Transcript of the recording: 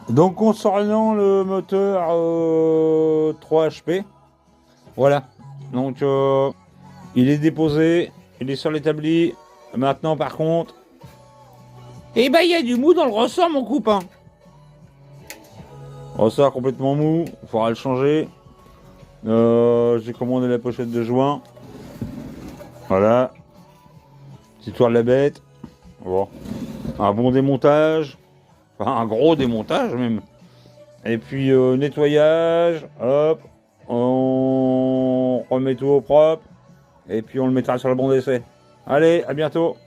Donc concernant le moteur 3 HP, voilà. Donc il est déposé, il est sur l'établi. Maintenant par contre, eh ben il y a du mou dans le ressort mon copain. Ressort complètement mou, il faudra le changer. J'ai commandé la pochette de joint. Voilà. Petite toile de la bête. Bon. Un bon démontage. Enfin un gros démontage même. Et puis nettoyage, hop, on remet tout au propre, et puis on le mettra sur le bon d'essai. Allez, à bientôt.